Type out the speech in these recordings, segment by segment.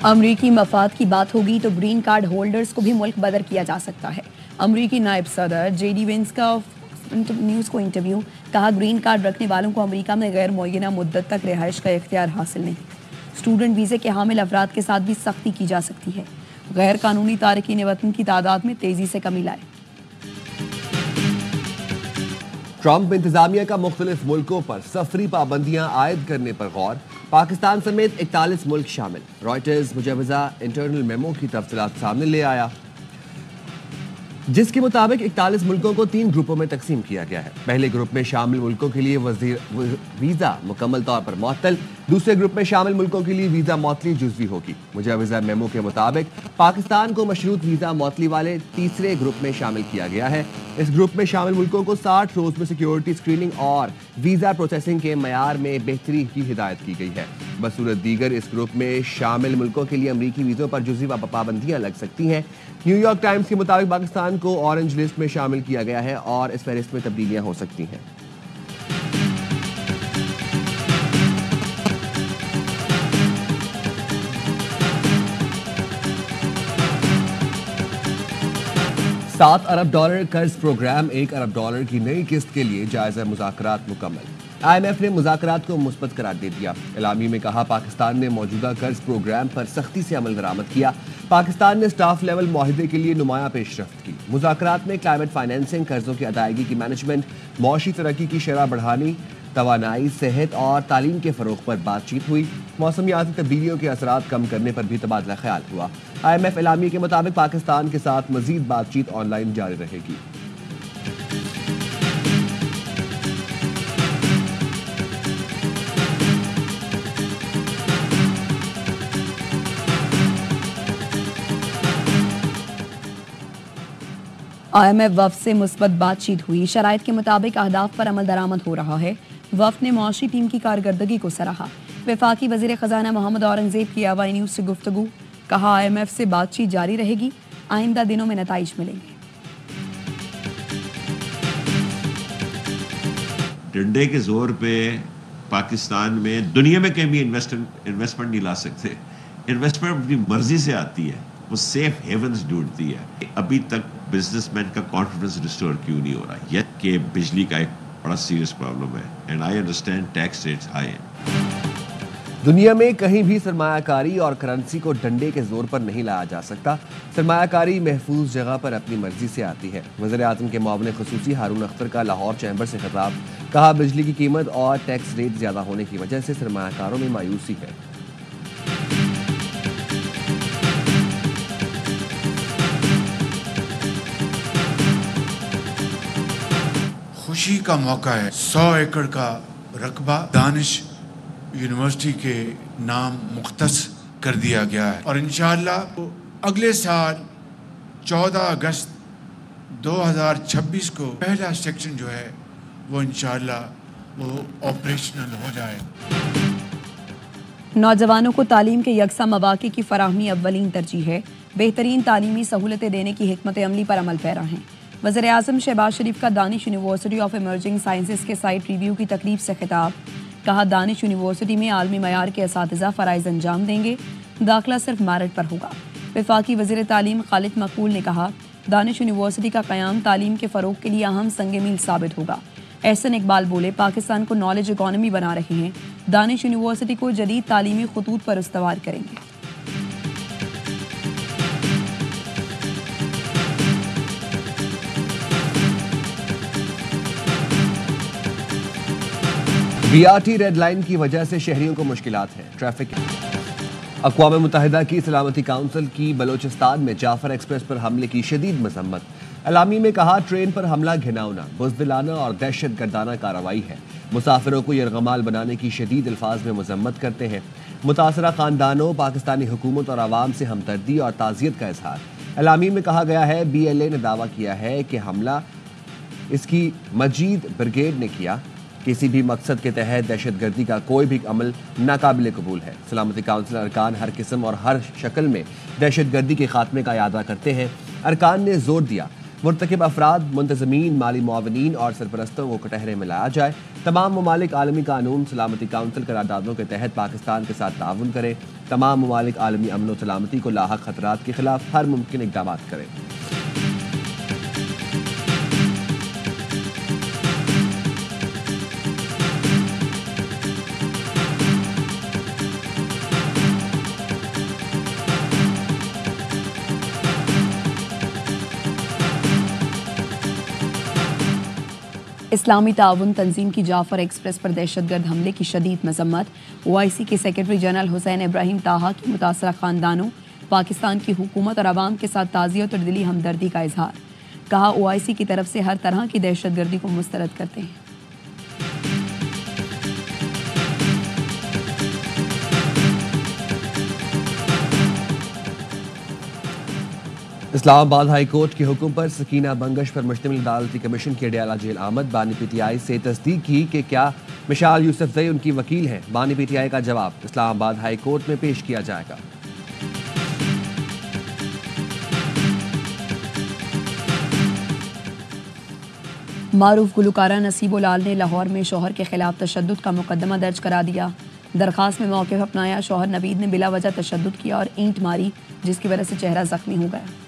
अमरीकी मफाद की बात होगी तो ग्रीन कार्ड होल्डर्स को भी मुल्क बदर किया जा सकता है। अमरीकी नायब सदर जेडी वेंस का न्यूज़ को इंटरव्यू, कहा ग्रीन कार्ड रखने वालों को अमरीका में गैर मुअय्यना मुद्दत तक रिहाइश का इख्तियार हासिल नहीं। स्टूडेंट वीज़े के हामिल अफराद के साथ भी सख्ती की जा सकती है। गैर कानूनी तारकीन वतन की तादाद में तेजी से कमी लाए। ट्रंप इंतजामिया का मुख्तलिफ मुल्कों पर सफरी पाबंदियां आयद करने पर गौर, पाकिस्तान समेत 41 मुल्क शामिल। रॉयटर्स मुजवजा इंटरनल मेमो की तफसीलात सामने ले आया, जिसके मुताबिक 41 मुल्कों को 3 ग्रुपों में तकसीम किया गया है। पहले ग्रुप में शामिल मुल्कों के लिए वीज़ा मुकम्मल तौर पर मुअत्तल, दूसरे ग्रुप में शामिल मुल्कों के लिए वीज़ा मुअत्तली जुज़वी होगी। मुजवजा मेमो के मुताबिक पाकिस्तान को मशरूत वीज़ा मुअत्तली वाले तीसरे ग्रुप में शामिल किया गया है। इस ग्रुप में शामिल मुल्कों को 60 रोज में सिक्योरिटी स्क्रीनिंग और वीज़ा प्रोसेसिंग के मयार में बेहतरी की हिदायत की गई है। बसूरत दीगर इस ग्रुप में शामिल मुल्कों के लिए अमरीकी वीज़ों पर जुज़वी पाबंदियां लग सकती हैं। न्यूयॉर्क टाइम्स के मुताबिक पाकिस्तान को ऑरेंज लिस्ट में शामिल किया गया है और इस फहरिस्त में तब्दीलियां हो सकती हैं। $7 अरब कर्ज प्रोग्राम, $1 अरब की नई किस्त के लिए जायजा मुज़ाकरात मुकम्मल। IMF ने मुज़ाकरात को मुस्बत करार दे दिया। एलामी में कहा पाकिस्तान ने मौजूदा कर्ज प्रोग्राम पर सख्ती से अमल दरामद किया। पाकिस्तान ने स्टाफ लेवल मुआहदे के लिए नुमाया पेशरफ्त की। मुज़ाकरात में क्लाइमेट फाइनेंसिंग, कर्जों की अदायगी की मैनेजमेंट, मौशी तरक्की की शरह बढ़ानी, तवानाई, सेहत और तालीम के फ़रोग पर बातचीत हुई। मौसमियाती तब्दीलियों के असरात कम करने पर भी तबादला ख्याल हुआ। IMF एलामी के मुताबिक पाकिस्तान के साथ मजीद बातचीत ऑनलाइन जारी रहेगी। IMF वफ़द से मुस्बत बातचीत हुई। शराइत के मुताबिक अहदाफ पर अमल दरामद हो रहा है। वफ़द ने मुआशी टीम की कारकर्दगी को सराहा। वफाकी वज़ीर ख़जाना मोहम्मद औरंगज़ेब की आवाई न्यूज़ से गुफ्तगू, कहा IMF से बातचीत जारी रहेगी, आइंदा दिनों में नताइज मिलेंगे। डंडे के जोर पे पाकिस्तान में दुनिया में कहीं भी इन्वेस्टमेंट नहीं ला सकते। इन्वेस्टमेंट अपनी मर्जी से आती है, वो सेफ हेवंस ढूंढती है। अभी तक बिजनेसमैन का कॉन्फिडेंस रिस्टोर क्यों नहीं हो रहा? यह कि बिजली का एक बड़ा सीरियस प्रॉब्लम है and I understand tax rates high हैं। दुनिया में कहीं भी सरमायाकारी और करेंसी को डंडे के जोर पर नहीं लाया जा सकता। सरमायाकारी महफूज जगह पर अपनी मर्जी से आती है। वज़ीर आज़म के मुआविन ख़ुसूसी हारून अख्तर का लाहौर चैम्बर से खिताब, कहा बिजली की कीमत और टैक्स रेट ज़्यादा होने की वजह से सरमायाकारों में मायूसी है। खुशी का मौका है। 100 एकड़ का रकबा दानिश यूनिवर्सिटी के नाम मुख्तस कर दिया गया है और इंशाअल्लाह अगले साल 14 अगस्त 2026 को पहला सेक्शन जो है वो इंशाअल्लाह वो ऑपरेशनल हो जाए। नौजवानों को तालीम के यकसा मौक़े की फराहमी अव्वलीन तरजीह है। बेहतरीन तालीमी सहूलतें देने की हिकमत अमली पर अमल पैरा हैं। वज़ीर आज़म शहबाज शरीफ का Danish university of emerging sciences के साइट रिव्यू की तकरीब से खिताब, कहा दानिश यूनिवर्सिटी में आलमी मयार के असातिज़ा फ़राइज़ अंजाम देंगे, दाखिला सिर्फ मेरिट पर होगा। वफाकी वज़ीर तालीम खालिद मकबूल ने कहा दानिश यूनिवर्सिटी का क़याम तालीम के फ़रोग़ के लिए अहम संग मील साबित होगा। एहसन इकबाल बोले पाकिस्तान को नॉलेज इकॉनमी बना रहे हैं, दानिश यूनिवर्सिटी को जदीद तालीमी खतूत पर उस्तवार करेंगे। BRT रेड लाइन की वजह से शहरियों को मुश्किलात हैं। ट्रैफिक। अक़वाम मुत्तहिदा की सलामती काउंसिल की बलोचिस्तान में जाफर एक्सप्रेस पर हमले की शदीद मजम्मत। अलामी में कहा ट्रेन पर हमला घिनौना, बुज़दिलाना और दहशत गर्दाना कार्रवाई है। मुसाफिरों को यरगमाल बनाने की शदीद अल्फाज में मजम्मत करते हैं। मुतासरा खानदानों, पाकिस्तानी हुकूमत और आवाम से हमदर्दी और ताज़ियत का इजहार। अलामी में कहा गया है BLA ने दावा किया है कि हमला इसकी मजीद ब्रिगेड ने किया। किसी भी मकसद के तहत दहशतगर्दी का कोई भी अमल नाकाबिल कबूल है। सलामती काउंसिल अरकान हर किस्म और हर शक्ल में दहशतगर्दी के खात्मे का इरादा करते हैं। अरकान ने जोर दिया मुर्तकिब अफराद, मुंतज़मीन, माली मुआविनीन और सरपरस्तों को कटहरे में लाया जाए। तमाम ममालिक आलमी कानून सलामती काउंसिल करारदादों के तहत पाकिस्तान के साथ ताउन करें। तमाम ममालिक आलमी अमन व सलामती को लाहक खतरात के खिलाफ हर मुमकिन इक़दाम करें। इस्लामी ताउन तंजीम की जाफर एक्सप्रेस पर दहशतगर्द हमले की शदीद मजम्मत। OIC के सेक्रेटरी जनरल हुसैन इब्राहिम ताहा की मुतासरा खानदानों, पाकिस्तान की हुकूमत और आवाम के साथ ताज़ियत और दिली हमदर्दी का इजहार। कहा, OIC की तरफ से हर तरह की दहशतगर्दी को मुस्तरद करते हैं। इस्लामाबाद हाई कोर्ट के हुक्म पर सकीना बंगश पर मुश्तमिल अदालती कमीशन की अडयाला जेल आमद। बानी PTI से तस्दीक की कि क्या मिशाल यूसुफजई उनकी वकील हैं। बानी PTI का जवाब इस्लामाबाद हाई कोर्ट में पेश किया जाएगा। मारूफ गुलकारा नसीबो लाल ने लाहौर में शौहर के खिलाफ तशद्दुद का मुकदमा दर्ज करा दिया। दरखास्त में मौक़िफ़ अपनाया। शौहर नवीद ने बिला वजह तशद्दुद किया और ईंट मारी, जिसकी वजह से चेहरा जख्मी हो गया।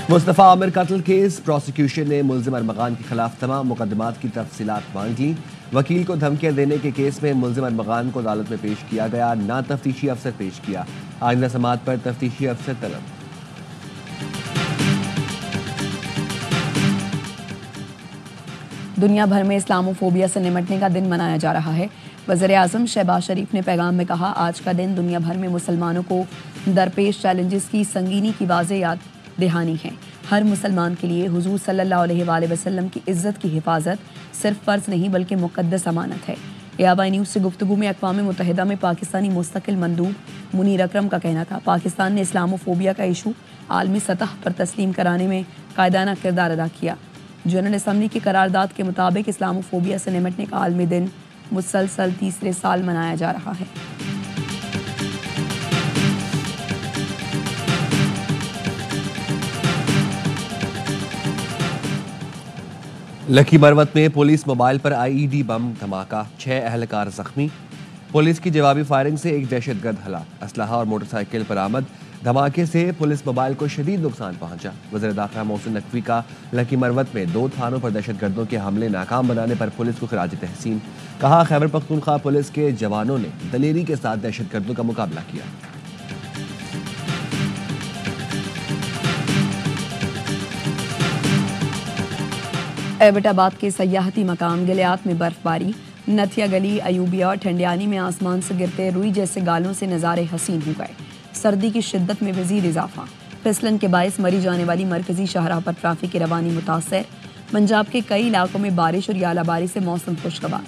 मुस्तफ़ा आमिर कत्ल केस, प्रोसिक्यूशन ने मुल्ज़िम अरमगान के खिलाफ तमाम मुकदमात की तफसीलात मांग ली। वकील को धमकियां देने के केस में मुल्ज़िम अरमगान को अदालत में पेश किया गया, ना तफ्तीशी अफसर पेश किया। आइंदा समाअत पर तफ्तीशी अफसर तलब। दुनिया भर में इस्लामोफोबिया से निमटने का दिन मनाया जा रहा है। वज़ीर-ए-आज़म शहबाज शरीफ ने पैगाम में कहा, आज का दिन दुनिया भर में मुसलमानों को दरपेश चैलेंजेस की संगीनी की वाज़ेह याद दहानी है। हर मुसलमान के लिए हुजूर सल्लल्लाहु अलैहि वसल्लम की इज़्ज़त की हिफाजत सिर्फ फ़र्ज़ नहीं बल्कि मुक़द्दस अमानत है। ABI न्यूज़ से गुफ्तगू में अक़वाम मुत्तहिदा में पाकिस्तानी मुस्तकिल मंदूब मुनीर अकरम का कहना था, पाकिस्तान ने इस्लामोफोबिया का इशू आलमी सतह पर तस्लीम कराने में कायदाना किरदार अदा किया। जनरल असम्बली की करारदाद के मुताबिक इस्लामोफोबिया से निमटने का आलमी दिन मुसलसल तीसरे साल मनाया जा रहा है। लकी मरवत में पुलिस मोबाइल पर IED बम धमाका, 6 अहलकार जख्मी। पुलिस की जवाबी फायरिंग से एक दहशतगर्द हलाक, असलहा और मोटरसाइकिल बरामद। धमाके से पुलिस मोबाइल को शदीद नुकसान पहुंचा। वज़ीर दाखिला मोहसिन नकवी का लकी मरवत में 2 थानों पर दहशतगर्दों के हमले नाकाम बनाने पर पुलिस को खिराज तहसीन। कहा, खैबर पख्तूनख्वा पुलिस के जवानों ने दलेरी के साथ दहशतगर्दों का मुकाबला किया। एबटाबाद के सयाहती मकाम गिलियात में बर्फबारी। नथिया गली, अयूबिया और ठंडियानी में आसमान से गिरते रुई जैसे गालों से नज़ारे हसीन हो गए। सर्दी की शिद्दत में मज़ीद इजाफा। फिसलन के बायस मरी जाने वाली मरकजी शाहराह पर ट्रैफिक की रवानी मुतासर। पंजाब के कई इलाकों में बारिश और यालाबारी से मौसम खुशगवार।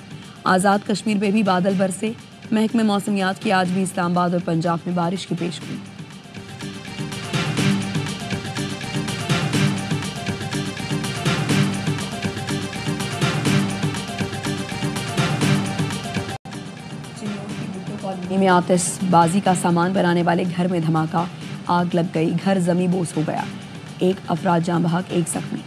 आज़ाद कश्मीर में भी बादल बरसे। महकमे मौसमियात की आज भी इस्लामाबाद और पंजाब में बारिश की पेशगोई। में आतिशबाजी का सामान बनाने वाले घर में धमाका, आग लग गई, घर जमीबोस हो गया। 1 अफराद जाँ बहक, 1 जख्मी।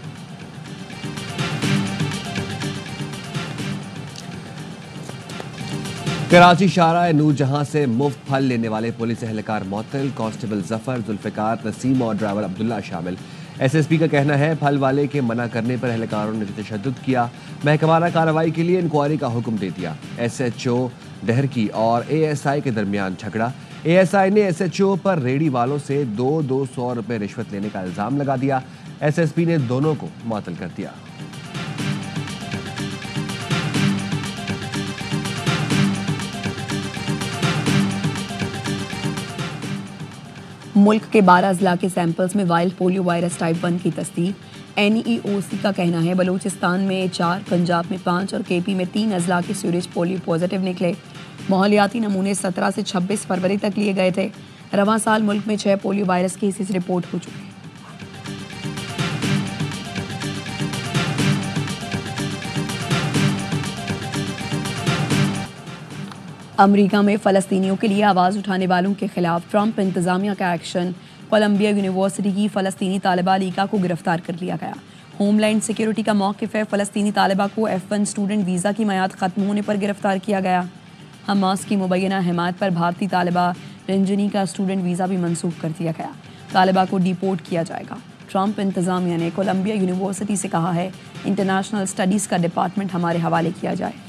कराची शाहराह नूरजहां से मुफ्त फल लेने वाले पुलिस एहलकार मौतल, कांस्टेबल जफर, जुल्फिकार, नसीम और ड्राइवर अब्दुल्ला शामिल। SSP का कहना है, फल वाले के मना करने पर एहलकारों ने तशद्दुद किया। महकमाना कार्रवाई के लिए इंक्वायरी का हुक्म दे दिया। SHO डहरकी और ASI के दरमियान झगड़ा। ASI ने SHO पर रेडी वालों से 200 रुपये रिश्वत लेने का इल्ज़ाम लगा दिया। SSP ने दोनों को मुअत्तल कर दिया। मुल्क के 12 अजला के सैंपल्स में वाइल्ड पोलियो वायरस टाइप 1 की तस्दीक। NEOC का कहना है, बलूचिस्तान में 4, पंजाब में 5 और KP में 3 अजला के सीवेज पोलियो पॉजिटिव निकले। माहौलियाती नमूने 17 से 26 फरवरी तक लिए गए थे। रवां साल मुल्क में 6 पोलियो वायरस केसेस रिपोर्ट हो चुके हैं। अमेरिका में फ़लस्तीनियों के लिए आवाज़ उठाने वालों के खिलाफ ट्रंप इंतज़ामिया का एक्शन। कोलंबिया यूनिवर्सिटी की फ़लस्तीनी तालिबा लीका को गिरफ्तार कर लिया गया। होमलैंड सिक्योरिटी का मौक़िफ़ है, फ़लस्तीनी तालिबा को F1 स्टूडेंट वीज़ा की मियाद ख़त्म होने पर गिरफ्तार किया गया। हमास की मुबैना हिमायत पर भारतीय तालिबा रंजनी का स्टूडेंट वीज़ा भी मनसूख कर दिया गया। तालिबा को डिपोर्ट किया जाएगा। ट्रंप इंतज़ामिया ने कोलंबिया यूनिवर्सिटी से कहा है, इंटरनेशनल स्टडीज़ का डिपार्टमेंट हमारे हवाले किया जाए।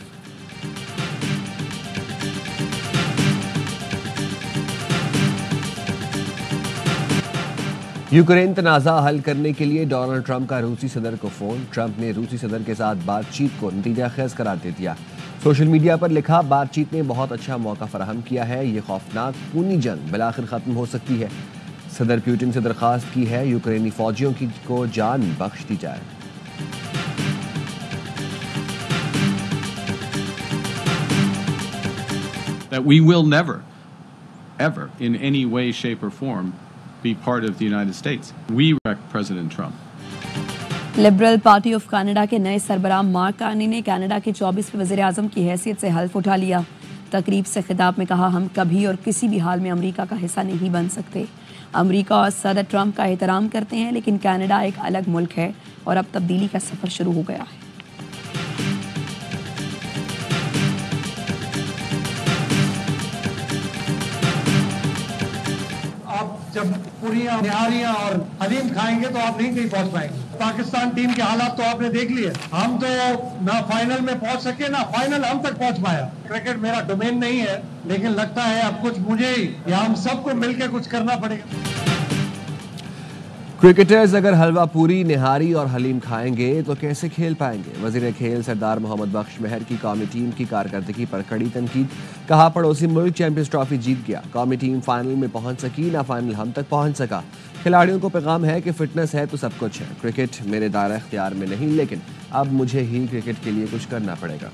यूक्रेन तनाज़ा हल करने के लिए डोनाल्ड ट्रंप का रूसी सदर को फ़ोन। ट्रंप ने रूसी सदर के साथ बातचीत को नतीजा खेज़ करार दे दिया। सोशल मीडिया पर लिखा, बातचीत ने बहुत अच्छा मौका फराहम किया है। ये खौफनाक खूनी जंग बिलाखिर ख़त्म हो सकती है। सदर पुतिन से दरख्वास्त की है यूक्रेनी फौजियों को जान बख्श दी जाए। That we will never, ever, in any way, shape, or form, be part of the United States. We respect President Trump. Liberal party of Canada के नए सरबराह मार्क कार्नी ने कनाडा के 24वें वज़ीर-ए-आज़म की हैसियत से हल्फ उठा लिया। तकरीब से खिताब में कहा, हम कभी और किसी भी हाल में अमेरिका का हिस्सा नहीं बन सकते। अमेरिका और सदर ट्रंप का एहतराम करते हैं, लेकिन कनाडा एक अलग मुल्क है और अब तब्दीली का सफ़र शुरू हो गया है। जब पूरियां, निहारियां और हलीम खाएंगे तो आप नहीं कहीं पहुंच पाएंगे। पाकिस्तान टीम के हालात तो आपने देख लिए। हम तो ना फाइनल में पहुंच सके, ना फाइनल हम तक पहुंच पाया। क्रिकेट मेरा डोमेन नहीं है, लेकिन लगता है अब कुछ मुझे ही या हम सबको मिलकर कुछ करना पड़ेगा। क्रिकेटर्स अगर हलवा पूरी, निहारी और हलीम खाएंगे तो कैसे खेल पाएंगे? वज़ीर खेल सरदार मोहम्मद बख्श महर की कौमी टीम की कारकर्दगी पर कड़ी तनकीद। कहा, पड़ोसी मुल्क चैंपियंस ट्रॉफी जीत गया, कौमी टीम फाइनल में पहुंच सकी ना, फाइनल हम तक पहुंच सका। खिलाड़ियों को पैगाम है कि फिटनेस है तो सब कुछ है। क्रिकेट मेरे दायरा इख्तियार में नहीं, लेकिन अब मुझे ही क्रिकेट के लिए कुछ करना पड़ेगा।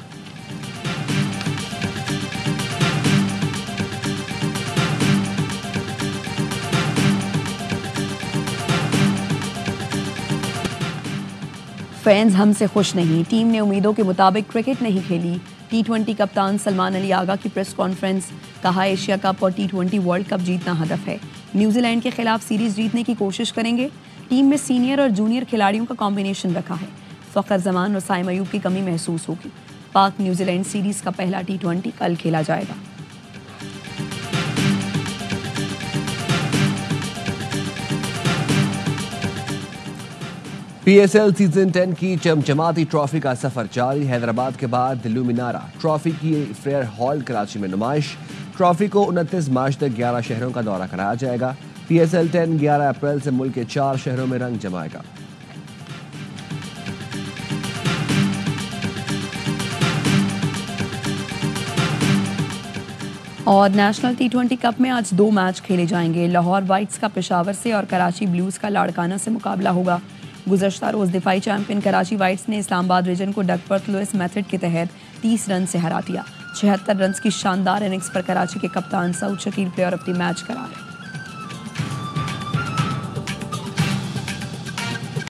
फैंस हमसे खुश नहीं, टीम ने उम्मीदों के मुताबिक क्रिकेट नहीं खेली। T20 कप्तान सलमान अली आगा की प्रेस कॉन्फ्रेंस। कहा, एशिया कप और T20 वर्ल्ड कप जीतना हदफ है। न्यूजीलैंड के खिलाफ सीरीज जीतने की कोशिश करेंगे। टीम में सीनियर और जूनियर खिलाड़ियों का कॉम्बिनेशन रखा है। फ़खर जमान और साइम अयूब की कमी महसूस होगी। पाक न्यूजीलैंड सीरीज का पहला T20 कल खेला जाएगा। PSL सीजन 10 की चमचमाती ट्रॉफी का सफर जारी। हैदराबाद के बाद लुमिनारा ट्रॉफी की फेयर हॉल कराची में नुमाइश। ट्रॉफी को 29 मार्च तक 11 शहरों का दौरा कराया जाएगा। PSL 10 11 अप्रैल से मुल्क के 4 शहरों में रंग जमाएगा। और नेशनल T20 कप में आज 2 मैच खेले जाएंगे। लाहौर वाइट्स का पेशावर से और कराची ब्लूज का लाड़काना से मुकाबला होगा। गुज़श्ता रोज़ दिफाई चैंपियन कराची वाइट्स ने इस्लामाबाद रीजन को डकवर्थ लुइस मेथड के तहत 30 रन से हरा दिया। 76 रन की शानदार इनिंग्स पर कराची के कप्तान Saud Shakeel player of the match करार है।